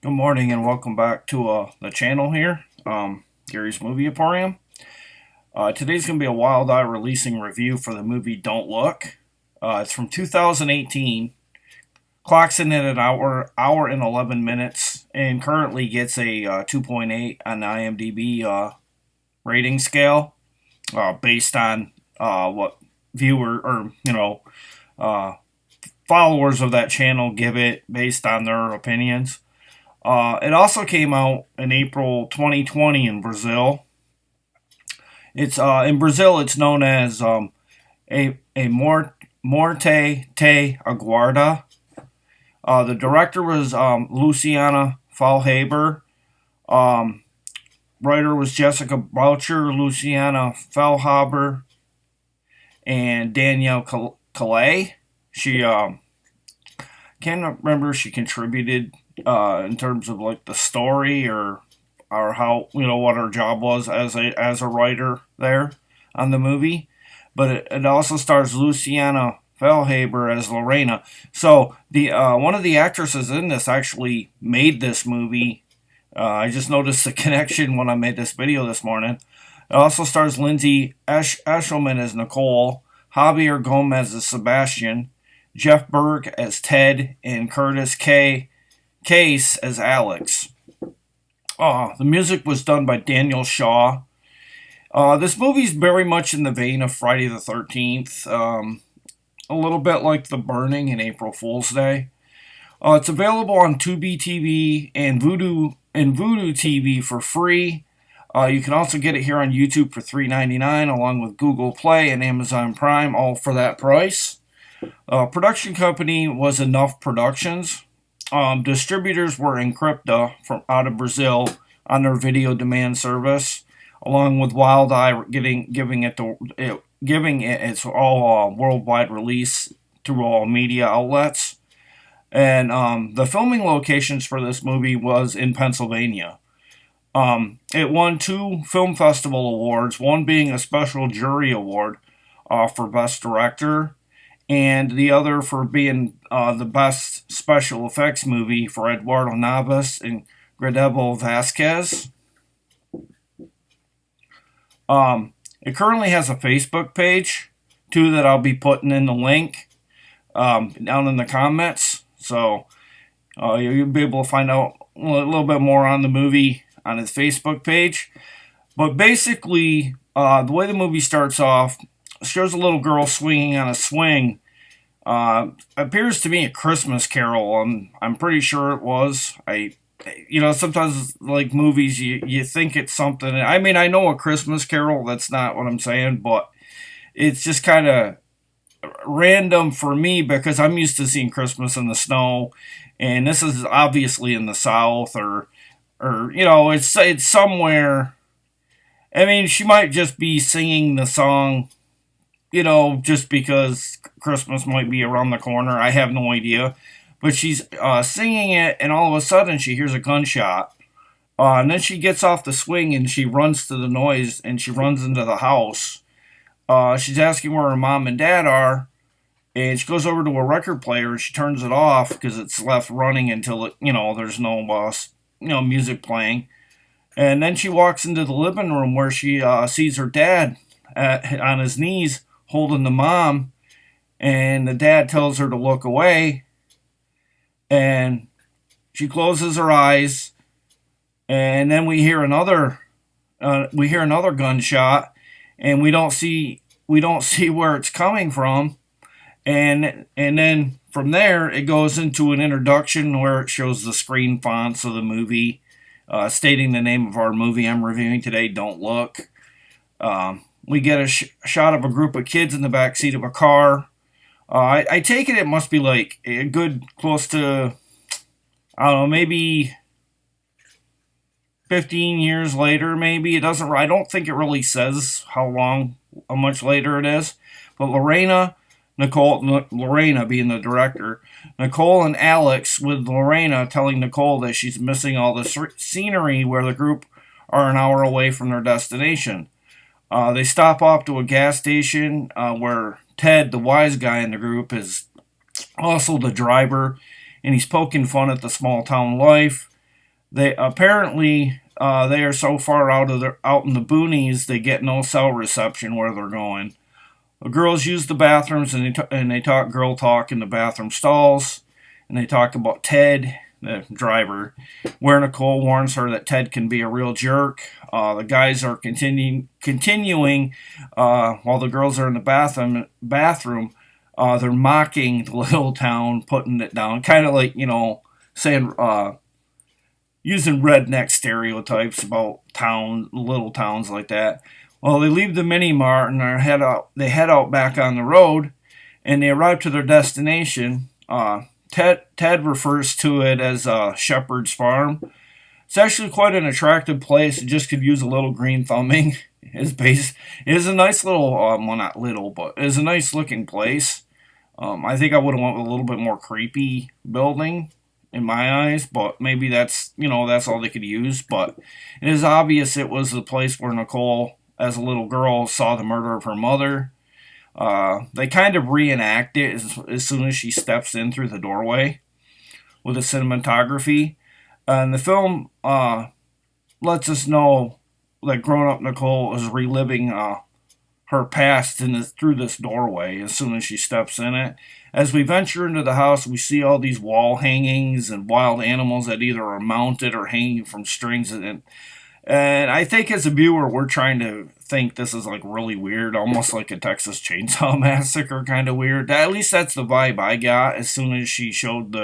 Good morning and welcome back to the channel here, Gary's Movie Emporium. Today's going to be a Wild Eye releasing review for the movie Don't Look. It's from 2018, clocks in at an hour and 11 minutes, and currently gets a 2.8 on the IMDb rating scale, based on what viewer or followers of that channel give it based on their opinions. It also came out in April 2020 in Brazil. It's in Brazil. It's known as a morte te aguarda. The director was Luciana Faulhaber. Um, Writer was Jessica Boucher, Luciana Faulhaber, and Danielle Calais. She can't remember if she contributed in terms of like the story or how what her job was as a writer there on the movie, but it also stars Luciana Faulhaber as Lorena. So the one of the actresses in this actually made this movie. I just noticed the connection when I made this video this morning. It also stars Lindsay Eshelman as Nicole, Javier Gómez as Sebastian, Jeff Berg as Ted, and Curtis Case as Alex. The music was done by Daniel Shaw. This movie's very much in the vein of Friday the 13th, a little bit like The Burning and April Fool's Day. It's available on Tubi TV and Voodoo TV for free. You can also get it here on YouTube for $3.99, along with Google Play and Amazon Prime, all for that price. Production company was Enough Productions. Distributors were Encrypta from out of Brazil on their video demand service, along with Wild Eye giving it its all worldwide release through all media outlets. And the filming locations for this movie was in Pennsylvania. It won 2 film festival awards, one being a special jury award for best director, and the other for being the best special effects movie for Eduardo Navas and Gradebo Vasquez. It currently has a Facebook page, too, that I'll be putting in the link down in the comments. So you'll be able to find out a little bit more on the movie on its Facebook page. But basically, the way the movie starts off, shows a little girl swinging on a swing. Appears to me a Christmas Carol. I'm pretty sure it was. Sometimes like movies, you think it's something. I mean, I know a Christmas Carol. That's not what I'm saying, but it's just kind of random for me because I'm used to seeing Christmas in the snow, and this is obviously in the South or it's somewhere. I mean, she might just be singing the song, just because Christmas might be around the corner. I have no idea. But she's singing it, and all of a sudden she hears a gunshot. And then she gets off the swing and she runs to the noise and she runs into the house. She's asking where her mom and dad are. And she goes over to a record player and she turns it off because it's left running until there's no music playing. And then she walks into the living room where she sees her dad on his knees holding the mom, and the dad tells her to look away, and she closes her eyes, and then we hear another gunshot, and we don't see where it's coming from, and then from there it goes into an introduction where it shows the screen fonts of the movie, stating the name of our movie I'm reviewing today, Don't Look. We get a shot of a group of kids in the back seat of a car. I take it must be like a good close to, I don't know, maybe 15 years later, maybe. I don't think it really says how much later it is. But Lorena being the director, Nicole and Alex, with Lorena telling Nicole that she's missing all the scenery where the group are an hour away from their destination. They stop off to a gas station where Ted, the wise guy in the group, is also the driver, and he's poking fun at the small town life. They apparently they are so far out in the boonies they get no cell reception where they're going. The girls use the bathrooms and they talk girl talk in the bathroom stalls, and they talk about Ted, the driver, where Nicole warns her that Ted can be a real jerk. The guys are continuing while the girls are in the bathroom. They're mocking the little town, putting it down, kind of like saying using redneck stereotypes about little towns like that. Well, they leave the mini mart and they head out back on the road, and they arrive to their destination. Ted refers to it as Shepherd's Farm. It's actually quite an attractive place. It just could use a little green thumbing. It is a nice little, well, not little, but it is a nice looking place. I think I would have went with a little bit more creepy building in my eyes, but maybe that's all they could use. But it is obvious it was the place where Nicole, as a little girl, saw the murder of her mother. They kind of reenact it as soon as she steps in through the doorway with the cinematography. And the film lets us know that grown-up Nicole is reliving her past through this doorway as soon as she steps in it. As we venture into the house, we see all these wall hangings and wild animals that either are mounted or hanging from strings. And I think as a viewer, we're trying to think this is like really weird, almost like a Texas Chainsaw Massacre kind of weird. At least that's the vibe I got as soon as she showed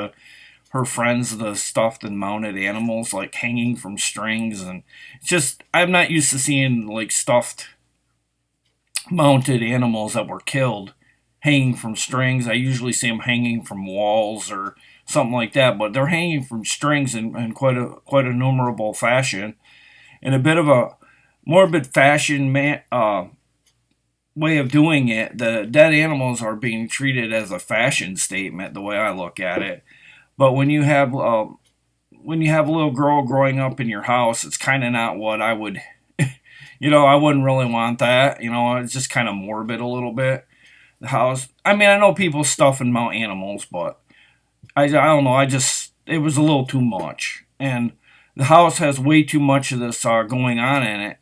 her friends the stuffed and mounted animals like hanging from strings. And it's just, I'm not used to seeing like stuffed mounted animals that were killed hanging from strings. I usually see them hanging from walls or something like that, but they're hanging from strings in quite a innumerable fashion. In a bit of a morbid fashion way of doing it, the dead animals are being treated as a fashion statement, the way I look at it. But when you have a little girl growing up in your house, it's kind of not what I would, I wouldn't really want that. It's just kind of morbid a little bit. The house, I mean, I know people stuff and mount animals, but I don't know. It was a little too much. And the house has way too much of this going on in it.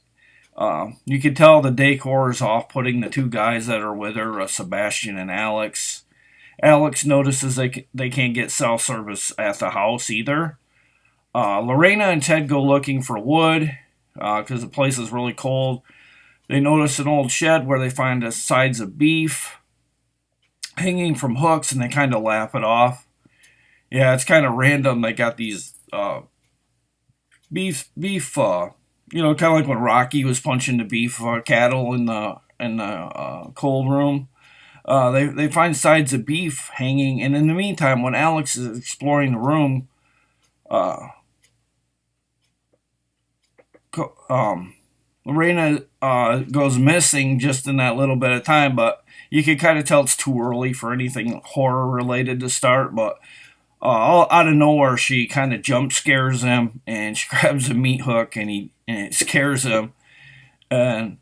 You can tell the decor is off-putting the two guys that are with her, Sebastian and Alex. Alex notices they can't get cell service at the house either. Lorena and Ted go looking for wood because the place is really cold. They notice an old shed where they find the sides of beef hanging from hooks, and they kind of laugh it off. Yeah, it's kind of random. They got these beef, kind of like when Rocky was punching the beef cattle in the cold room. They find sides of beef hanging, and in the meantime, when Alex is exploring the room, Lorena goes missing just in that little bit of time, but you can kind of tell it's too early for anything horror related to start. But all out of nowhere, she kind of jump scares him, and she grabs a meat hook, and it scares him. And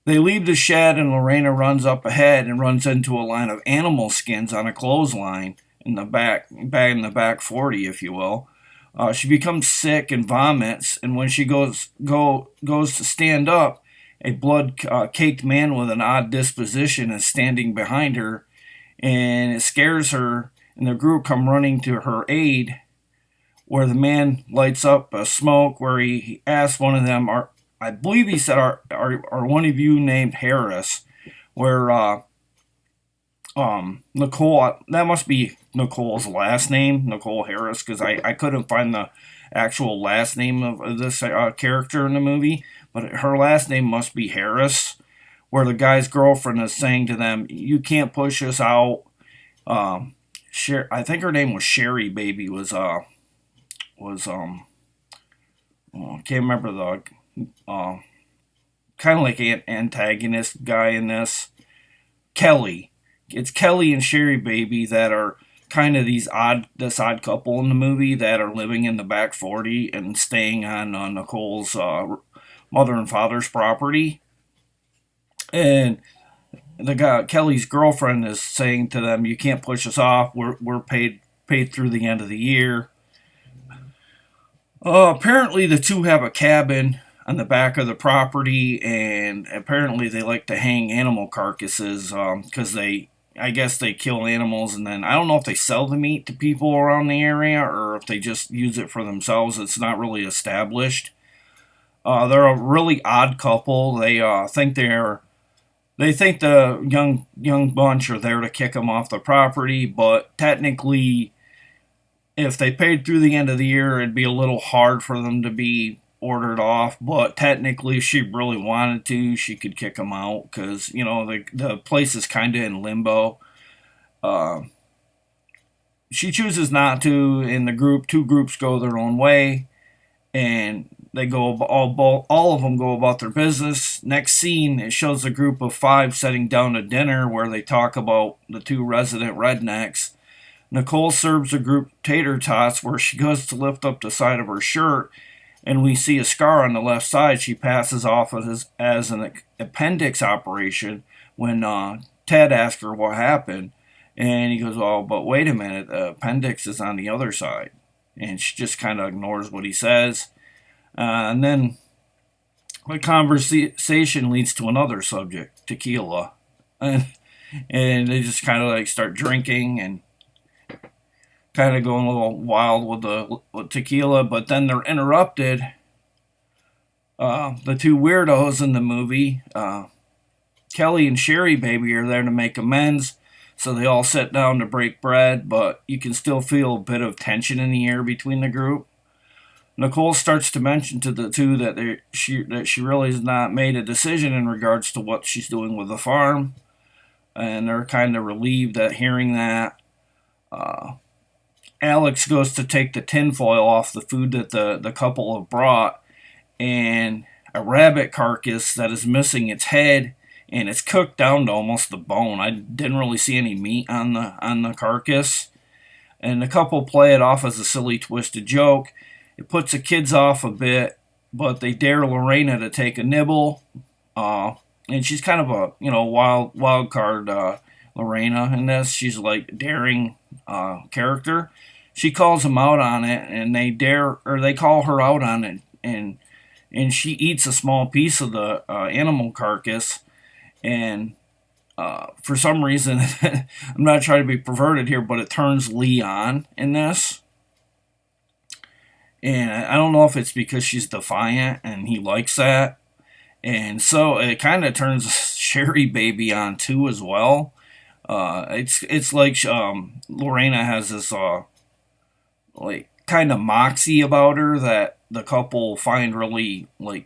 they leave the shed, and Lorena runs up ahead and runs into a line of animal skins on a clothesline in the back 40, if you will. She becomes sick and vomits, and when she goes to stand up, a blood-caked man with an odd disposition is standing behind her, and it scares her, and the group come running to her aid, where the man lights up a smoke, where he asks one of them, I believe he said, are one of you named Harris? Where Nicole, that must be Nicole's last name, Nicole Harris, because I couldn't find the actual last name of this character in the movie, but her last name must be Harris, where the guy's girlfriend is saying to them, you can't push us out. I think her name was Sherry Baby, I can't remember the kind of like an antagonist guy in this. Kelly. It's Kelly and Sherry Baby that are kind of this odd couple in the movie that are living in the back 40 and staying on Nicole's mother and father's property. And the guy, Kelly's girlfriend, is saying to them, you can't push us off. We're paid through the end of the year. Apparently, the two have a cabin on the back of the property, and apparently they like to hang animal carcasses because I guess they kill animals, and then I don't know if they sell the meat to people around the area or if they just use it for themselves. It's not really established. They're a really odd couple. They think the young bunch are there to kick them off the property, but technically, if they paid through the end of the year, it'd be a little hard for them to be ordered off. But technically, if she really wanted to, she could kick them out because the place is kind of in limbo. Uh, she chooses not to, and two groups go their own way, and they go all of them go about their business. Next scene, it shows a group of five sitting down to dinner where they talk about the two resident rednecks. Nicole serves the group tater tots where she goes to lift up the side of her shirt, and we see a scar on the left side. She passes off as an appendix operation when Ted asks her what happened. And he goes, "Oh, but wait a minute, the appendix is on the other side." And she just kind of ignores what he says. And then the conversation leads to another subject, tequila. And they just kind of like start drinking and kind of going a little wild with tequila, but then they're interrupted. The two weirdos in the movie, Kelly and Sherry Baby, are there to make amends, so they all sit down to break bread, but you can still feel a bit of tension in the air between the group. Nicole starts to mention to the two that she really has not made a decision in regards to what she's doing with the farm, and they're kind of relieved at hearing that. Alex goes to take the tinfoil off the food that the couple have brought, and a rabbit carcass that is missing its head, and it's cooked down to almost the bone. I didn't really see any meat on the carcass, and the couple play it off as a silly, twisted joke. It puts the kids off a bit, but they dare Lorena to take a nibble, and she's kind of a wild card. Lorena in this, she's like daring character. She calls them out on it, and they call her out on it, and she eats a small piece of the animal carcass, and for some reason, I'm not trying to be perverted here, but it turns Lee on in this, and I don't know if it's because she's defiant and he likes that, and so it kind of turns Sherry Baby on too as well. It's like Lorena has this like kind of moxie about her that the couple find really like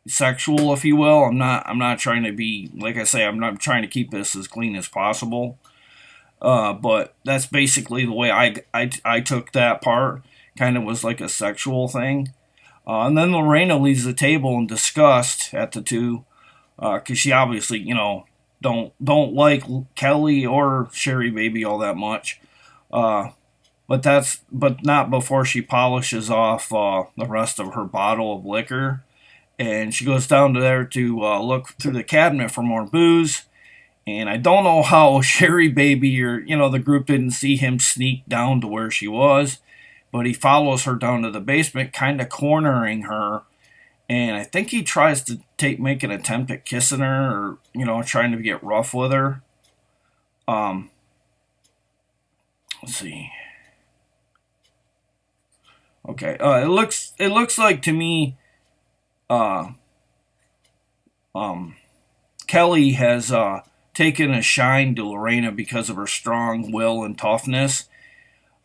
sexual, if you will. I'm not trying to be, like I say, I'm not trying to keep this as clean as possible. But that's basically the way I took that part. Kind of was like a sexual thing. And then Lorena leaves the table in disgust at the two, because she obviously don't like Kelly or Sherry Baby all that much. But not before she polishes off the rest of her bottle of liquor, and she goes down to there to look through the cabinet for more booze. And I don't know how Sherry Baby or the group didn't see him sneak down to where she was, but he follows her down to the basement, kind of cornering her. And I think he tries to make an attempt at kissing her, or trying to get rough with her. Let's see. Okay. It looks like to me, Kelly has taken a shine to Lorena because of her strong will and toughness.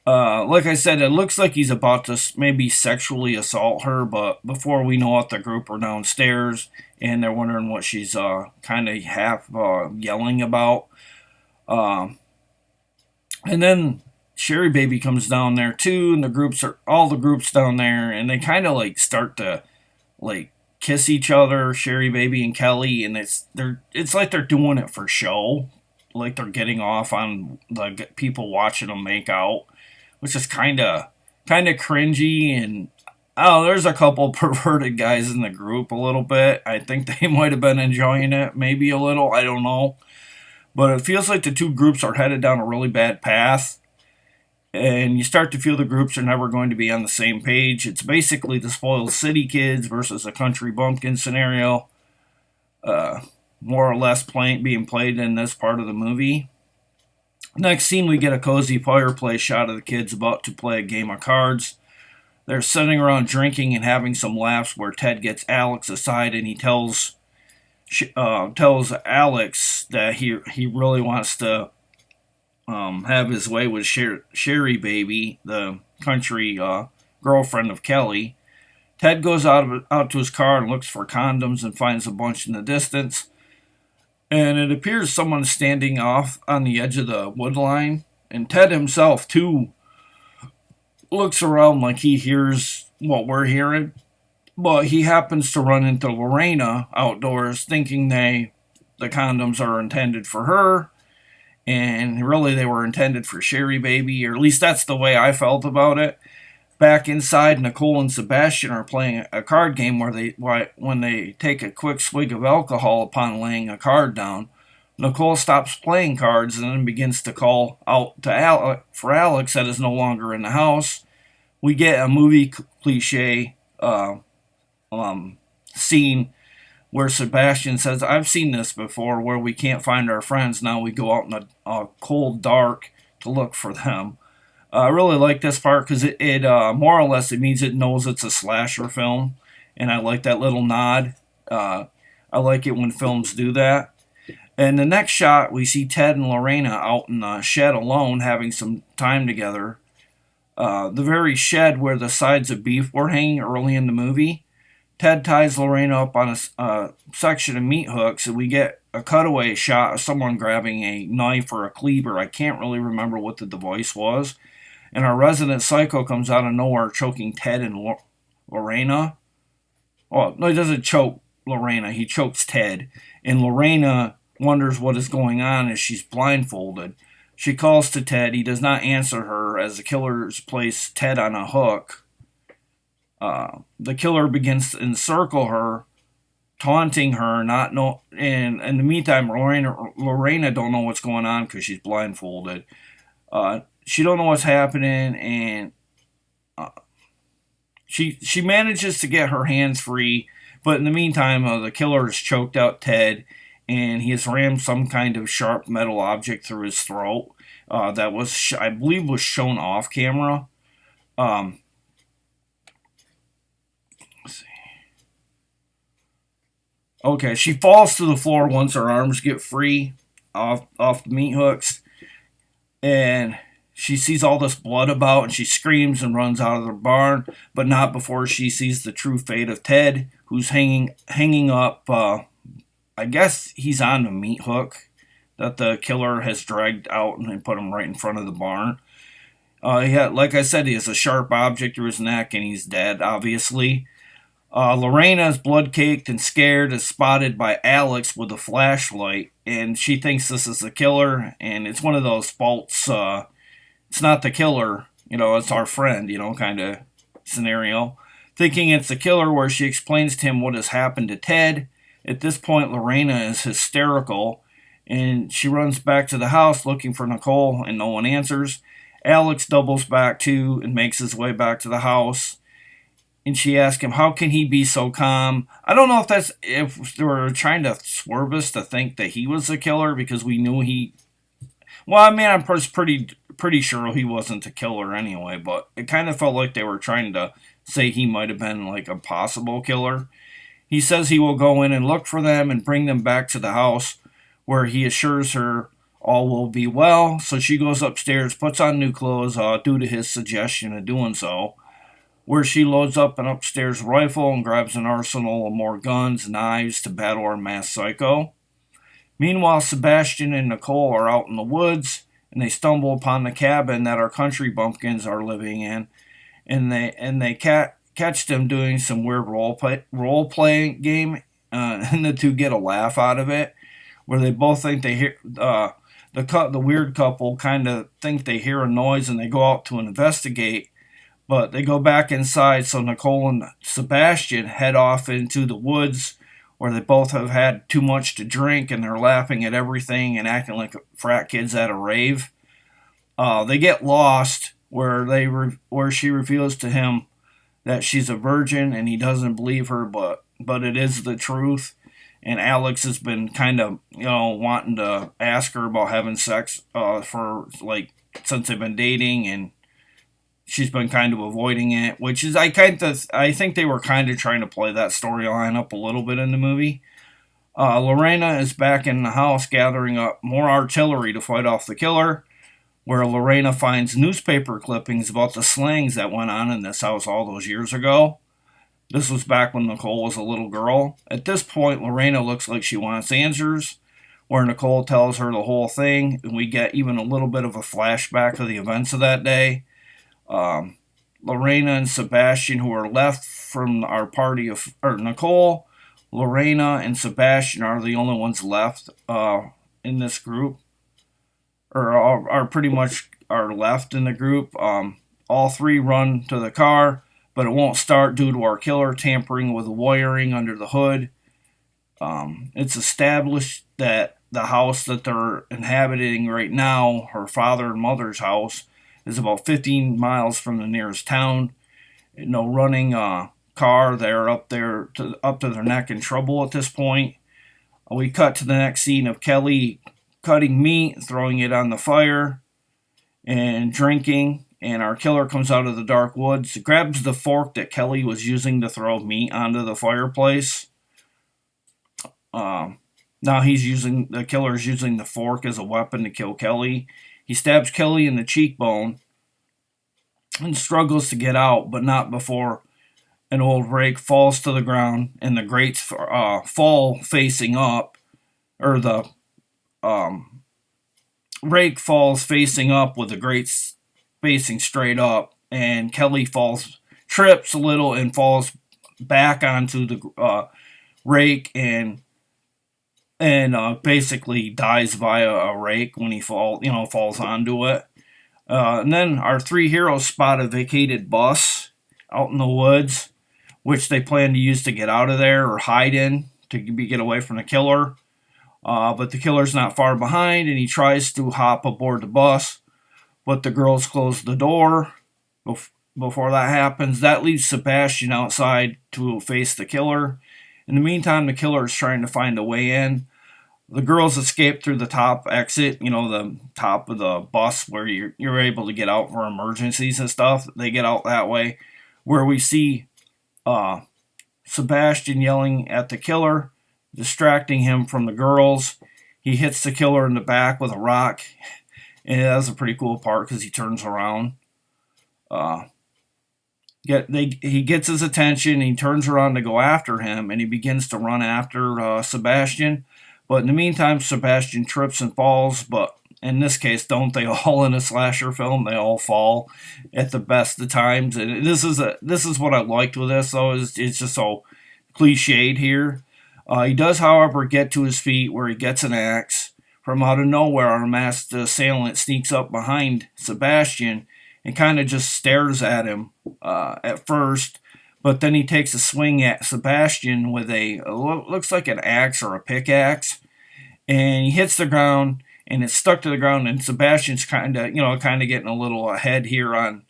Like I said, it looks like he's about to maybe sexually assault her, but before we know it, the group are downstairs and they're wondering what she's kind of half yelling about. And then Sherry Baby comes down there too, and all the groups down there, and they kind of like start to like kiss each other, Sherry Baby and Kelly, and it's like they're doing it for show, like they're getting off on the people watching them make out, which is kind of cringy. And there's a couple perverted guys in the group a little bit. I think they might have been enjoying it, maybe a little, I don't know. But it feels like the two groups are headed down a really bad path. and you start to feel the groups are never going to be on the same page. It's basically the spoiled city kids versus a country bumpkin scenario, uh, more or less being played in this part of the movie. Next scene, we get a cozy fireplace shot of the kids about to play a game of cards. They're sitting around drinking and having some laughs where Ted gets Alex aside and he tells Alex that he really wants to have his way with Sherry Baby, the country girlfriend of Kelly. Ted goes out to his car and looks for condoms and finds a bunch in the distance. And it appears someone's standing off on the edge of the wood line. And Ted himself, too, looks around like he hears what we're hearing. But he happens to run into Lorena outdoors, thinking the condoms are intended for her. And really, they were intended for Sherry Baby, or at least that's the way I felt about it. Back inside, Nicole and Sebastian are playing a card game when they take a quick swig of alcohol upon laying a card down. Nicole stops playing cards and then begins to call out to for Alex that is no longer in the house. We get a movie cliche scene where Sebastian says, "I've seen this before, where we can't find our friends. Now we go out in a cold dark to look for them." I really like this part because it more or less it means it knows it's a slasher film, and I like that little nod. I like it when films do that. And the next shot, we see Ted and Lorena out in the shed alone, having some time together. The very shed where the sides of beef were hanging early in the movie. Ted ties Lorena up on a section of meat hooks, and we get a cutaway shot of someone grabbing a knife or a cleaver. I can't really remember what the device was. And our resident psycho comes out of nowhere, choking Ted and Lorena. Well, no, he doesn't choke Lorena. He chokes Ted. And Lorena wonders what is going on as she's blindfolded. She calls to Ted. He does not answer her as the killers place Ted on a hook. The killer begins to encircle her, taunting her. And in the meantime, Lorena don't know what's going on because she's blindfolded. She don't know what's happening, and she manages to get her hands free. But in the meantime, the killer has choked out Ted, and he has rammed some kind of sharp metal object through his throat. That was, I believe, was shown off camera. Let's see. Okay, she falls to the floor once her arms get free off the meat hooks, and she sees all this blood about, and she screams and runs out of the barn, but not before she sees the true fate of Ted, who's hanging up. I guess he's on the meat hook that the killer has dragged out and put him right in front of the barn. Like I said, he has a sharp object through his neck, and he's dead, obviously. Lorena is blood-caked and scared, is spotted by Alex with a flashlight, and she thinks this is the killer, and it's one of those false, it's not the killer, it's our friend, kind of scenario. Thinking it's the killer, where she explains to him what has happened to Ted. At this point, Lorena is hysterical, and she runs back to the house looking for Nicole, and no one answers. Alex doubles back too and makes his way back to the house. And she asks him, how can he be so calm? I don't know if they were trying to swerve us to think that he was the killer, because we knew I'm pretty sure he wasn't the killer anyway, but it kind of felt like they were trying to say he might have been like a possible killer. He says he will go in and look for them and bring them back to the house, where he assures her all will be well. So she goes upstairs, puts on new clothes due to his suggestion of doing so, where she loads up an upstairs rifle and grabs an arsenal of more guns, knives to battle our masked psycho. Meanwhile, Sebastian and Nicole are out in the woods, and they stumble upon the cabin that our country bumpkins are living in, and they catch them doing some weird role-playing game, and the two get a laugh out of it, where they both think they hear, the weird couple kind of think they hear a noise, and they go out to investigate, but they go back inside, so Nicole and Sebastian head off into the woods, where they both have had too much to drink, and they're laughing at everything and acting like frat kids at a rave. They get lost, where she reveals to him that she's a virgin, and he doesn't believe her, but it is the truth. And Alex has been kind of wanting to ask her about having sex for like since they've been dating, and she's been kind of avoiding it, which is I think they were kind of trying to play that storyline up a little bit in the movie. Lorena is back in the house gathering up more artillery to fight off the killer, where Lorena finds newspaper clippings about the slayings that went on in this house all those years ago. This was back when Nicole was a little girl. At this point, Lorena looks like she wants answers, where Nicole tells her the whole thing, and we get even a little bit of a flashback of the events of that day. Lorena and Sebastian, who are left from our party of Nicole, Lorena and Sebastian are the only ones left in this group, or are pretty much are left in the group. All three run to the car, but it won't start due to our killer tampering with the wiring under the hood. It's established that the house that they're inhabiting right now, her father and mother's house, is about 15 miles from the nearest town. No running car. They're up to their neck in trouble at this point. We cut to the next scene of Kelly cutting meat, throwing it on the fire, and drinking. And our killer comes out of the dark woods, grabs the fork that Kelly was using to throw meat onto the fireplace. Now the killer's using the fork as a weapon to kill Kelly. He stabs Kelly in the cheekbone and struggles to get out, but not before an old rake falls to the ground and the grates fall facing up, or the rake falls facing up with the grates facing straight up, and Kelly trips a little and falls back onto the rake and basically dies via a rake when he falls onto it. And then our three heroes spot a vacated bus out in the woods, which they plan to use to get out of there or hide in to get away from the killer. But the killer's not far behind, and he tries to hop aboard the bus, but the girls close the door before that happens. That leaves Sebastian outside to face the killer. In the meantime, the killer is trying to find a way in. The girls escape through the top exit, the top of the bus where you're able to get out for emergencies and stuff. They get out that way, where we see Sebastian yelling at the killer, distracting him from the girls. He hits the killer in the back with a rock, and that's a pretty cool part because he turns around. He gets his attention, he turns around to go after him, and he begins to run after Sebastian. But in the meantime, Sebastian trips and falls, but in this case, don't they all in a slasher film? They all fall at the best of times. And this is what I liked with this, though, is it's just so cliched here. He does, however, get to his feet where he gets an axe. From out of nowhere, our masked assailant sneaks up behind Sebastian and kind of just stares at him at first. But then he takes a swing at Sebastian with looks like an axe or a pickaxe. And he hits the ground, and it's stuck to the ground. And Sebastian's kind of getting a little ahead here on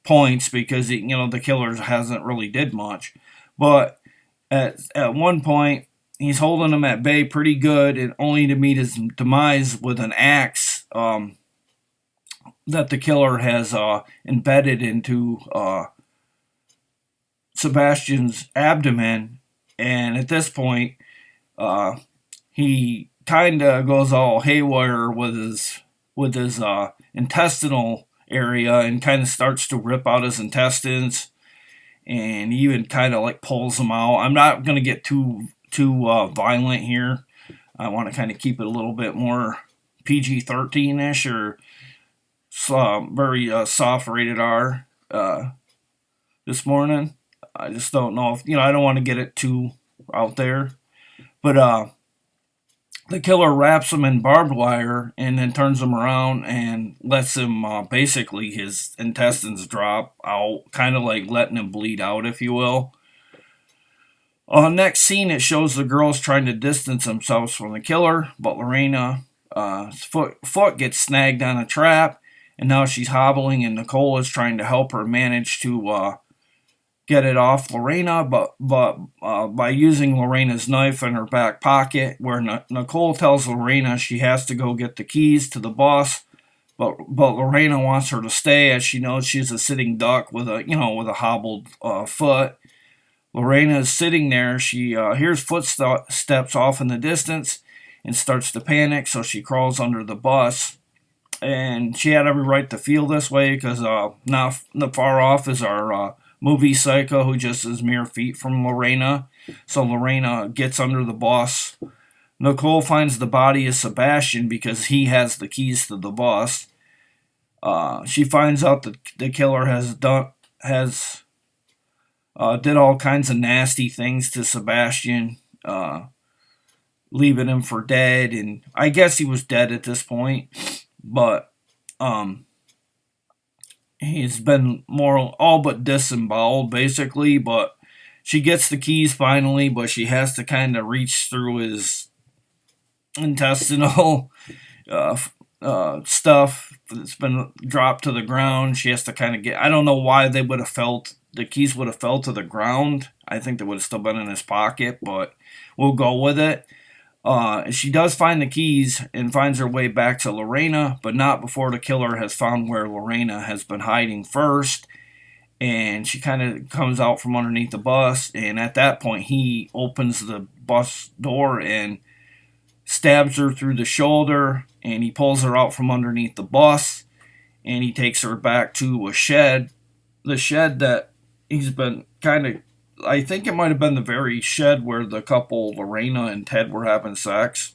points because, the killer hasn't really did much. But at one point, he's holding him at bay pretty good, and only to meet his demise with an axe that the killer has embedded into Sebastian's abdomen. And at this point, he kind of goes all haywire with his intestinal area and kind of starts to rip out his intestines, and he even kind of like pulls them out. I'm not going to get too violent here. I want to kind of keep it a little bit more PG-13-ish or very soft rated R this morning. I just don't know if, I don't want to get it too out there. But the killer wraps him in barbed wire and then turns him around and lets him, basically his intestines drop out, kind of like letting him bleed out, if you will. Next scene, it shows the girls trying to distance themselves from the killer, but Lorena's foot gets snagged on a trap, and now she's hobbling, and Nicole is trying to help her manage to get it off Lorena, but by using Lorena's knife in her back pocket, where Nicole tells Lorena she has to go get the keys to the bus, but Lorena wants her to stay as she knows she's a sitting duck with a hobbled foot. Lorena is sitting there. She hears footsteps off in the distance and starts to panic, so she crawls under the bus. And she had every right to feel this way because not far off is our movie psycho, who just is mere feet from Lorena. So Lorena gets under the bus. Nicole finds the body of Sebastian because he has the keys to the bus. She finds out that the killer did all kinds of nasty things to Sebastian, leaving him for dead, and I guess he was dead at this point, but he's been all but disemboweled, basically. But she gets the keys finally, but she has to kind of reach through his intestinal stuff that's been dropped to the ground. She has to kind of I don't know why the keys would have fell to the ground. I think they would have still been in his pocket, but we'll go with it. She does find the keys and finds her way back to Lorena, but not before the killer has found where Lorena has been hiding first. And she kind of comes out from underneath the bus, and at that point he opens the bus door and stabs her through the shoulder, and he pulls her out from underneath the bus, and he takes her back to a shed. The shed that he's been I think it might have been the very shed where the couple, Lorena and Ted, were having sex.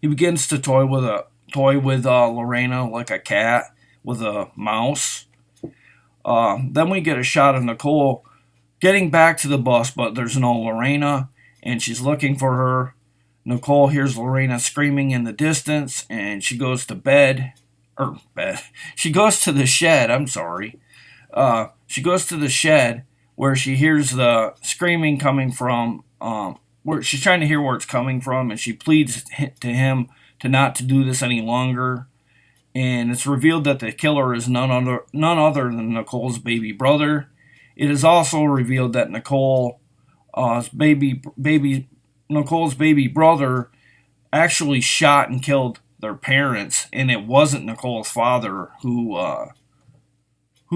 He begins to toy with Lorena like a cat with a mouse. Then we get a shot of Nicole getting back to the bus, but there's no Lorena, and she's looking for her. Nicole hears Lorena screaming in the distance, and she goes to She goes to the shed, I'm sorry. She goes to the shed where she hears the screaming coming from, where she's trying to hear where it's coming from, and she pleads to him not to do this any longer. And it's revealed that the killer is none other than Nicole's baby brother. It is also revealed that Nicole's baby brother actually shot and killed their parents, and it wasn't Nicole's father who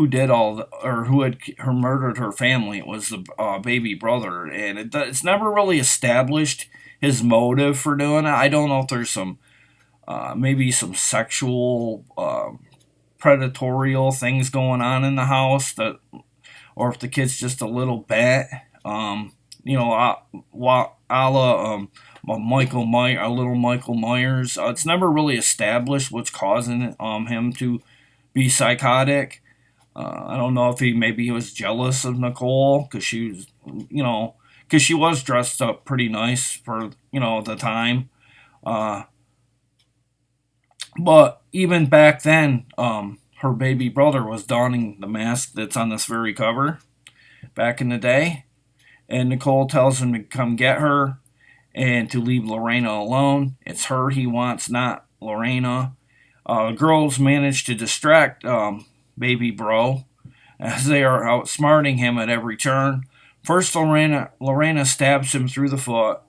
did who had murdered her family. It was the baby brother, and it's never really established his motive for doing it. I don't know if there's some maybe some sexual predatorial things going on in the house, or if the kid's just a little bit, a la little Michael Myers. It's never really established what's causing him to be psychotic. I don't know if maybe he was jealous of Nicole because she was dressed up pretty nice for the time. But even back then, her baby brother was donning the mask that's on this very cover back in the day. And Nicole tells him to come get her and to leave Lorena alone. It's her he wants, not Lorena. Girls manage to distract baby bro as they are outsmarting him at every turn. First, Lorena stabs him through the foot.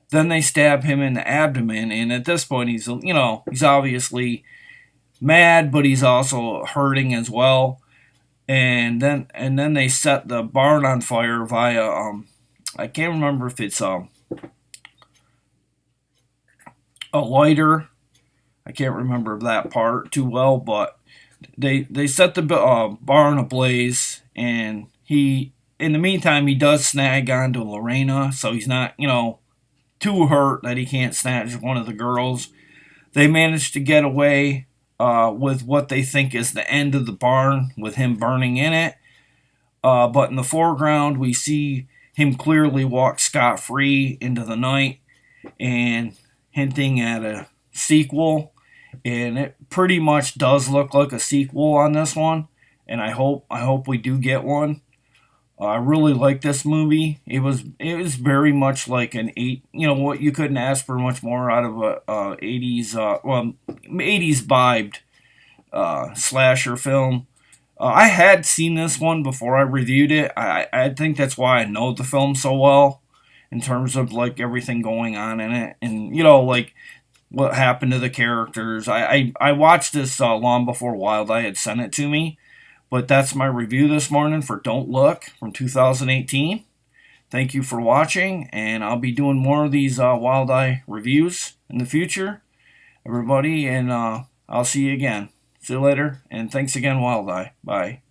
Then they stab him in the abdomen, and at this point he's obviously mad, but he's also hurting as well. And then they set the barn on fire via I can't remember if it's a lighter. I can't remember that part too well, but they set the barn ablaze, and in the meantime he does snag onto Lorena, so he's not too hurt that he can't snatch one of the girls. They manage to get away with what they think is the end of the barn, with him burning in it. But in the foreground, we see him clearly walk scot-free into the night, and hinting at a sequel. And it pretty much does look like a sequel on this one, and I hope we do get one. I really like this movie. It was very much like an what you couldn't ask for much more out of a 80s 80s vibed slasher film. I had seen this one before I reviewed it. I think that's why I know the film so well in terms of like everything going on in it, and like what happened to the characters. I watched this long before Wild Eye had sent it to me, but that's my review this morning for Don't Look from 2018. Thank you for watching, and I'll be doing more of these Wild Eye reviews in the future, everybody, and I'll see you again. See you later, and thanks again, Wild Eye. Bye.